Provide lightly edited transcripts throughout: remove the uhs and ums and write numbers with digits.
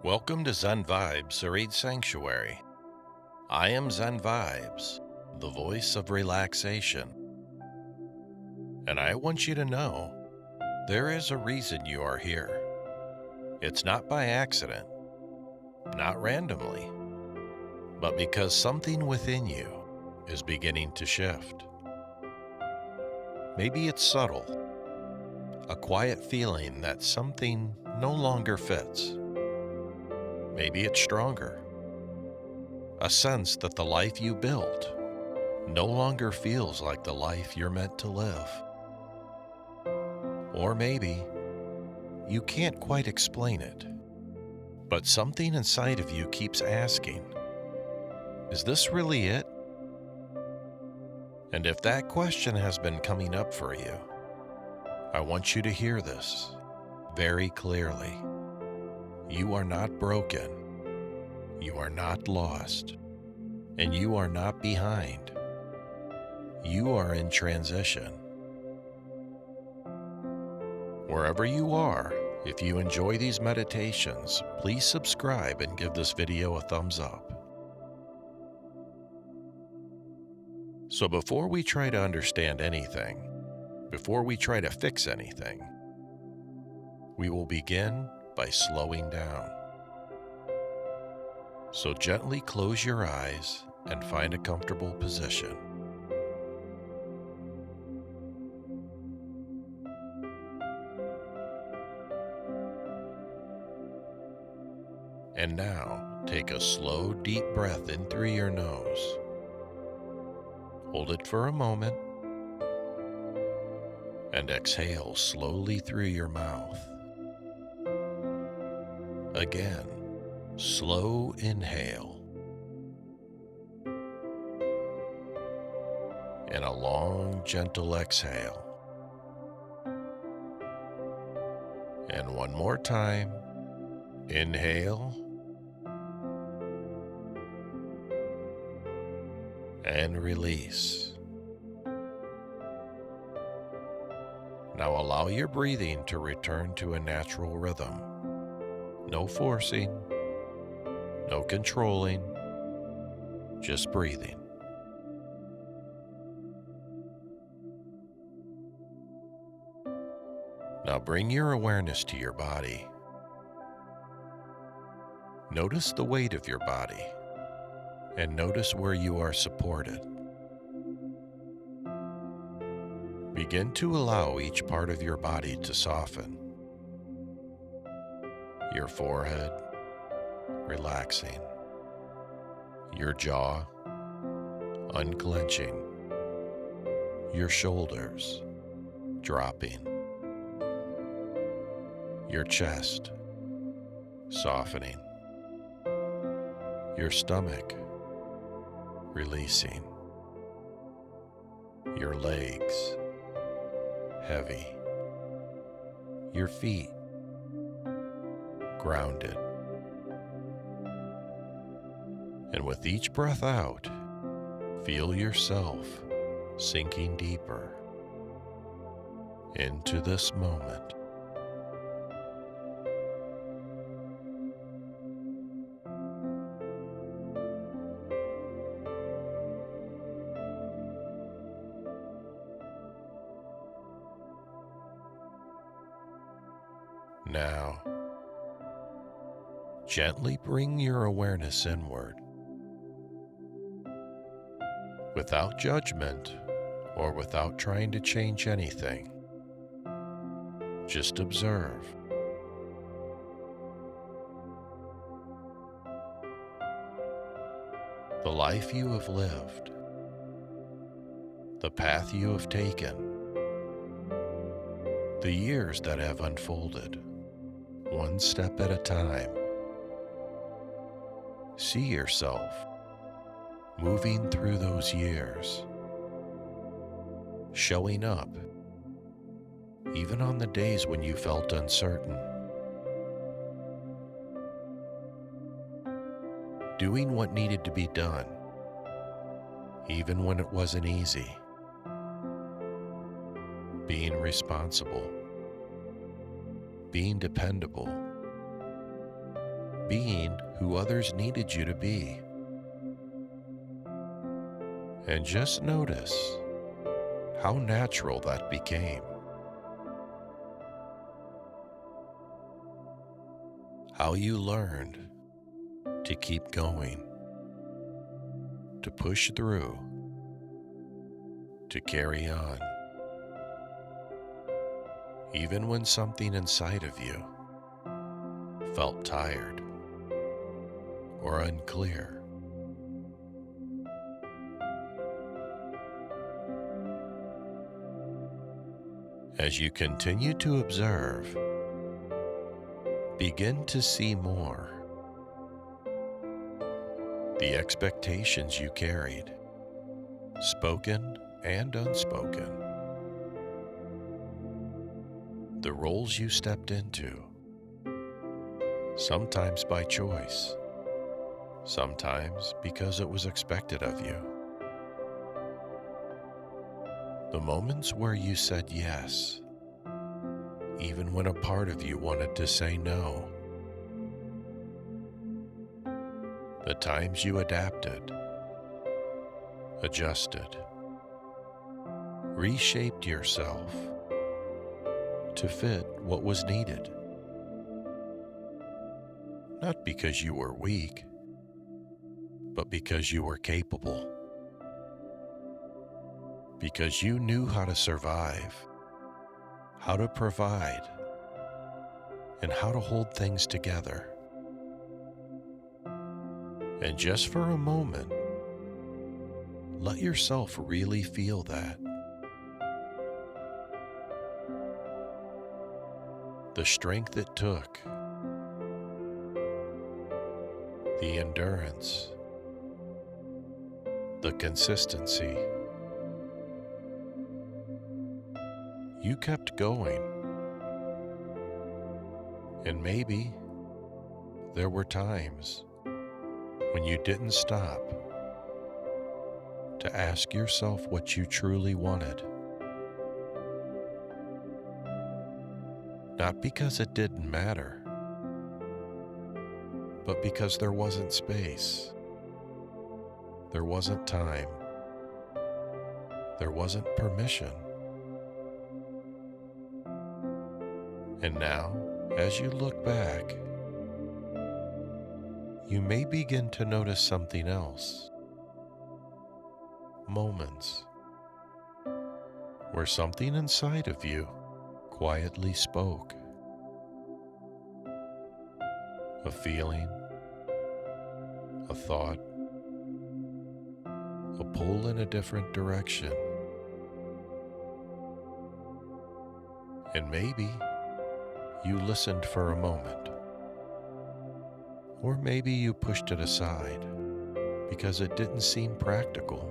Welcome to Zen Vibes Serene Sanctuary. I am Zen Vibes, the voice of relaxation. And I want you to know there is a reason you are here. It's not by accident, not randomly, but because something within you is beginning to shift. Maybe it's subtle, a quiet feeling that something no longer fits. Maybe it's stronger, a sense that the life you built no longer feels like the life you're meant to live. Or maybe you can't quite explain it, but something inside of you keeps asking, is this really it? And if that question has been coming up for you, I want you to hear this very clearly. You are not broken, you are not lost, and you are not behind. You are in transition. Wherever you are, if you enjoy these meditations, please subscribe and give this video a thumbs up. So before we try to understand anything, before we try to fix anything, we will begin by slowing down. So gently close your eyes and find a comfortable position. And now, take a slow, deep breath in through your nose. Hold it for a moment, and exhale slowly through your mouth. Again, slow inhale, and a long, gentle exhale. And one more time, inhale, and release. Now allow your breathing to return to a natural rhythm. No forcing, no controlling, just breathing. Now bring your awareness to your body. Notice the weight of your body, and notice where you are supported. Begin to allow each part of your body to soften. Your forehead, relaxing. Your jaw, unclenching. Your shoulders, dropping. Your chest, softening. Your stomach, releasing. Your legs, heavy. Your feet, grounded. And with each breath out, feel yourself sinking deeper into this moment. Now, gently bring your awareness inward, without judgment or without trying to change anything. Just observe. The life you have lived, the path you have taken, the years that have unfolded, one step at a time. See yourself moving through those years, showing up, even on the days when you felt uncertain, doing what needed to be done, even when it wasn't easy, being responsible, being dependable, being who others needed you to be. And just notice how natural that became. How you learned to keep going, to push through, to carry on, even when something inside of you felt tired or unclear. As you continue to observe, begin to see more. The expectations you carried, spoken and unspoken. The roles you stepped into, sometimes by choice, sometimes because it was expected of you. The moments where you said yes, even when a part of you wanted to say no. The times you adapted, adjusted, reshaped yourself to fit what was needed. Not because you were weak, but because you were capable. Because you knew how to survive, how to provide, and how to hold things together. And just for a moment, let yourself really feel that. The strength it took, the endurance, the consistency. You kept going. And maybe there were times when you didn't stop to ask yourself what you truly wanted. Not because it didn't matter, but because there wasn't space, there wasn't time, there wasn't permission. And now, as you look back, you may begin to notice something else. Moments where something inside of you quietly spoke. A feeling, a thought, a pull in a different direction. And maybe you listened for a moment. Or maybe you pushed it aside because it didn't seem practical,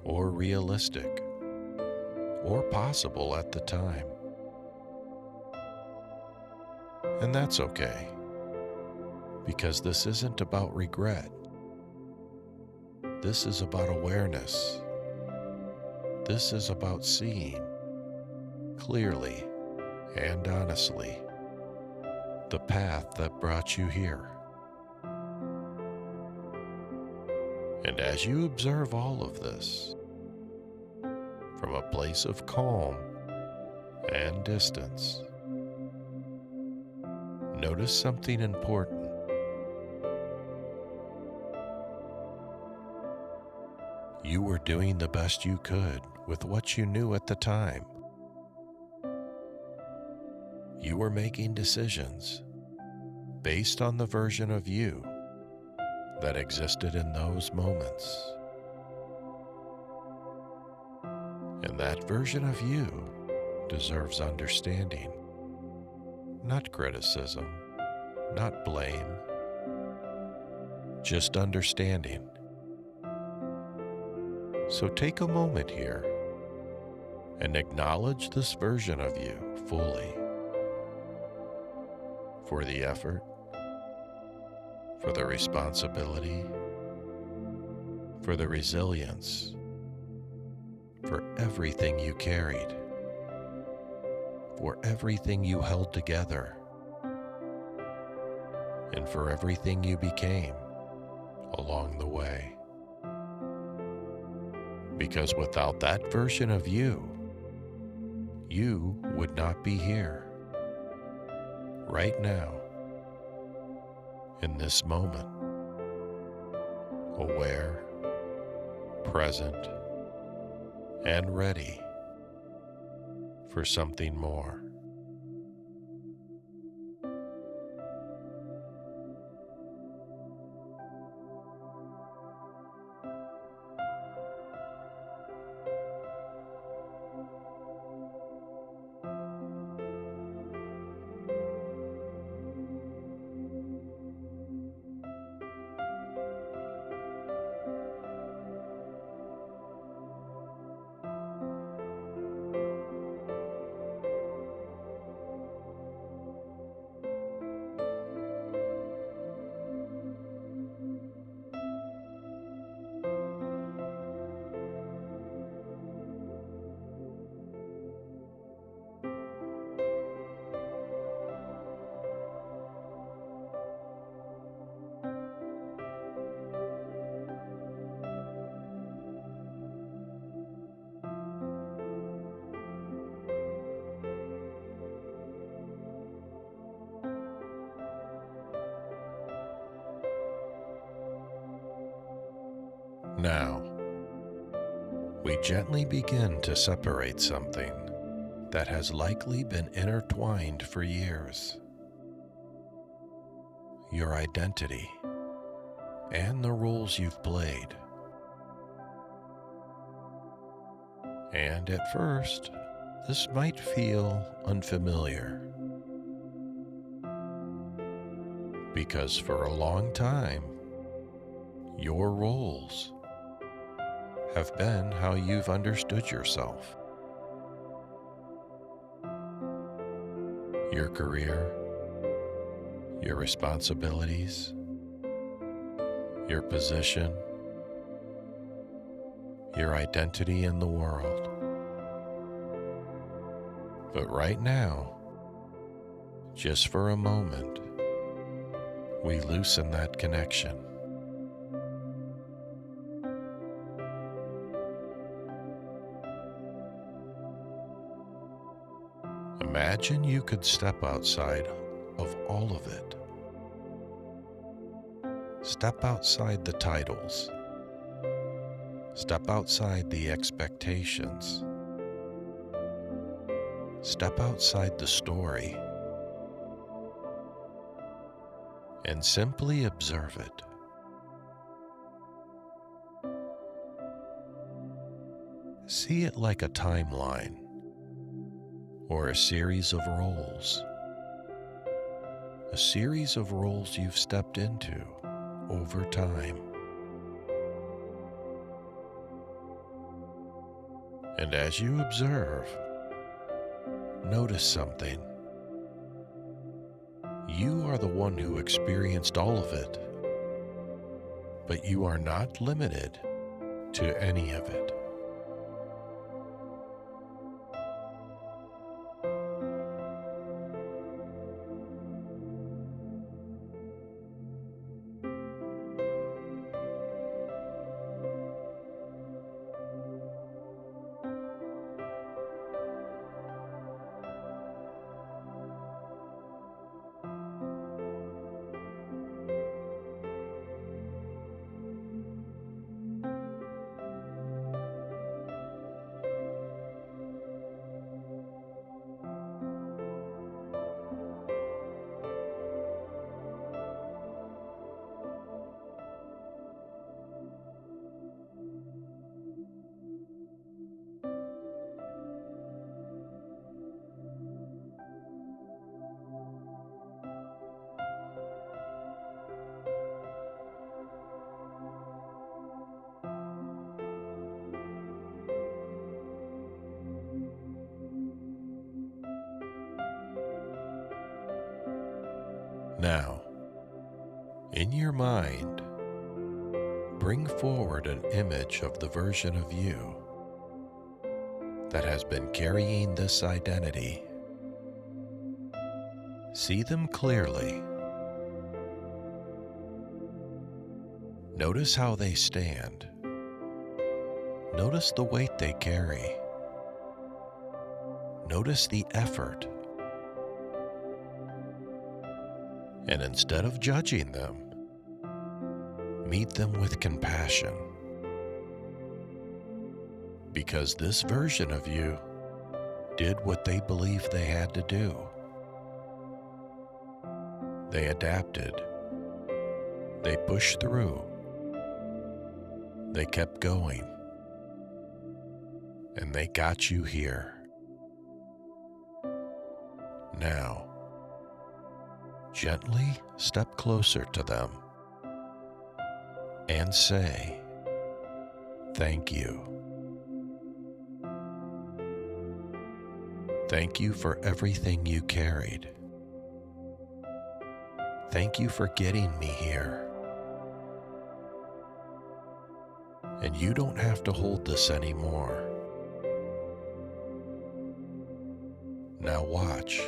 or realistic, or possible at the time. And that's okay, because this isn't about regret. This is about awareness. This is about seeing clearly and honestly the path that brought you here. And as you observe all of this from a place of calm and distance, notice something important. You were doing the best you could with what you knew at the time. You were making decisions based on the version of you that existed in those moments. And that version of you deserves understanding, not criticism, not blame, just understanding. So take a moment here and acknowledge this version of you fully. For the effort, for the responsibility, for the resilience, for everything you carried, for everything you held together, and for everything you became along the way. Because without that version of you, you would not be here, right now, in this moment, aware, present, and ready for something more. Now, we gently begin to separate something that has likely been intertwined for years. Your identity and the roles you've played. And at first, this might feel unfamiliar, because for a long time, your roles have been how you've understood yourself. Your career, your responsibilities, your position, your identity in the world. But right now, just for a moment, we loosen that connection. Imagine you could step outside of all of it. Step outside the titles. Step outside the expectations. Step outside the story. And simply observe it. See it like a timeline or a series of roles. A series of roles you've stepped into over time. And as you observe, notice something. You are the one who experienced all of it, but you are not limited to any of it. Now, in your mind, bring forward an image of the version of you that has been carrying this identity. See them clearly Notice how they stand. Notice the weight they carry. Notice the effort. And instead of judging them, meet them with compassion. Because this version of you did what they believed they had to do. They adapted. They pushed through. They kept going. And they got you here. Now, gently step closer to them and say, "Thank you. Thank you for everything you carried. Thank you for getting me here. And you don't have to hold this anymore." Now watch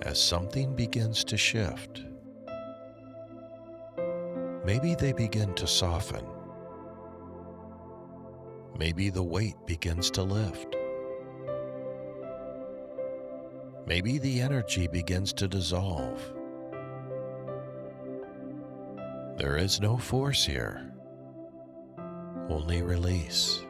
as something begins to shift. Maybe they begin to soften. Maybe the weight begins to lift. Maybe the energy begins to dissolve. There is no force here, only release.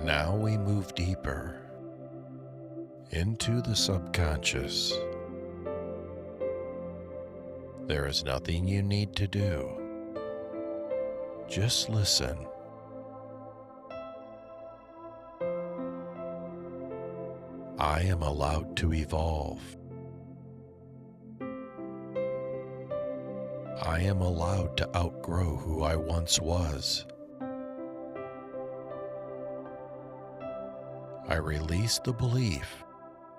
Now we move deeper into the subconscious. There is nothing you need to do. Just listen. I am allowed to evolve. I am allowed to outgrow who I once was. I release the belief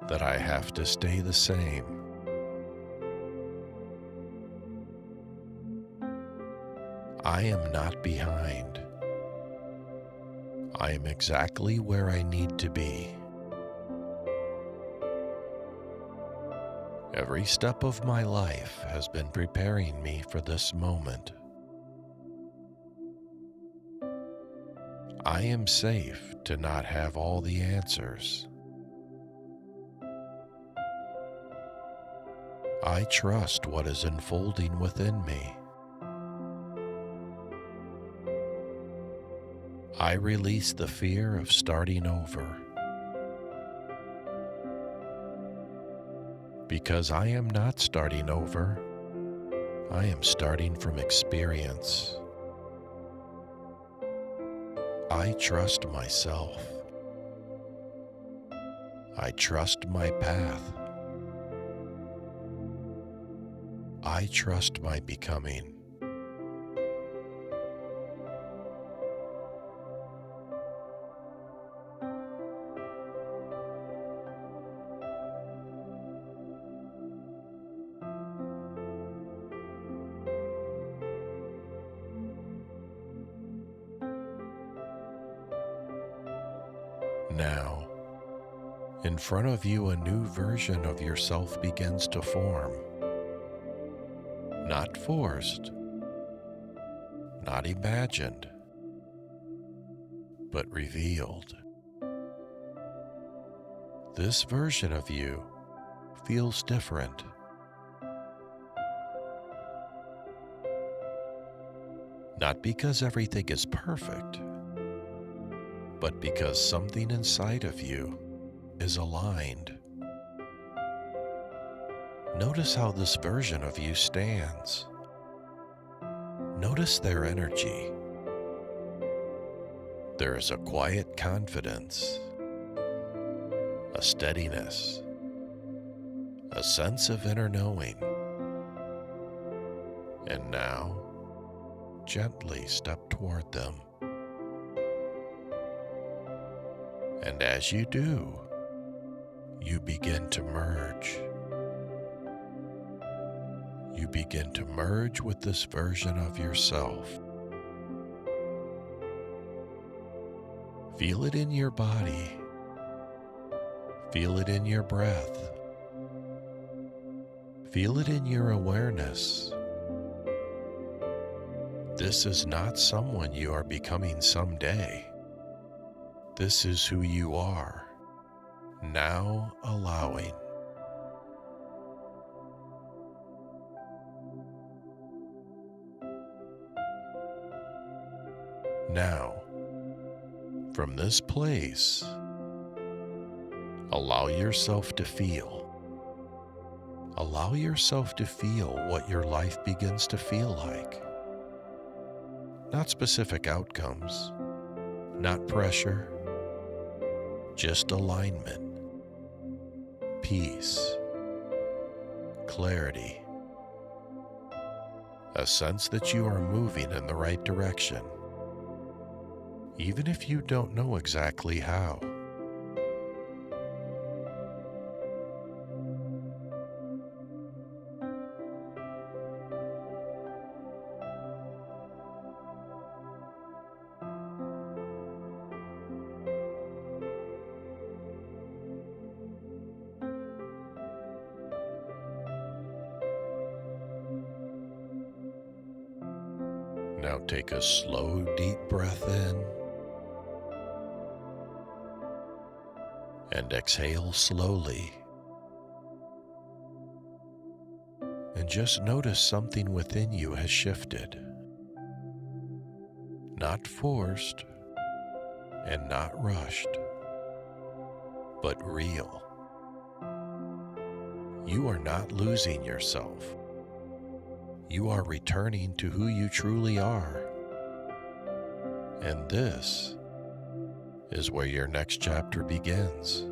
that I have to stay the same. I am not behind. I am exactly where I need to be. Every step of my life has been preparing me for this moment. I am safe to not have all the answers. I trust what is unfolding within me. I release the fear of starting over. Because I am not starting over, I am starting from experience. I trust myself. I trust my path. I trust my becoming. Now, in front of you, a new version of yourself begins to form. Not forced, not imagined, but revealed. This version of you feels different. Not because everything is perfect, but because something inside of you is aligned. Notice how this version of you stands. Notice their energy. There is a quiet confidence, a steadiness, a sense of inner knowing. And now, gently step toward them. And as you do, you begin to merge. You begin to merge with this version of yourself. Feel it in your body. Feel it in your breath. Feel it in your awareness. This is not someone you are becoming someday. This is who you are, now allowing. Now, from this place, allow yourself to feel. Allow yourself to feel what your life begins to feel like. Not specific outcomes, not pressure, just alignment, peace, clarity, a sense that you are moving in the right direction, even if you don't know exactly how. Now take a slow, deep breath in and exhale slowly. And just notice something within you has shifted. Not forced and not rushed, but real. You are not losing yourself. You are returning to who you truly are. And this is where your next chapter begins.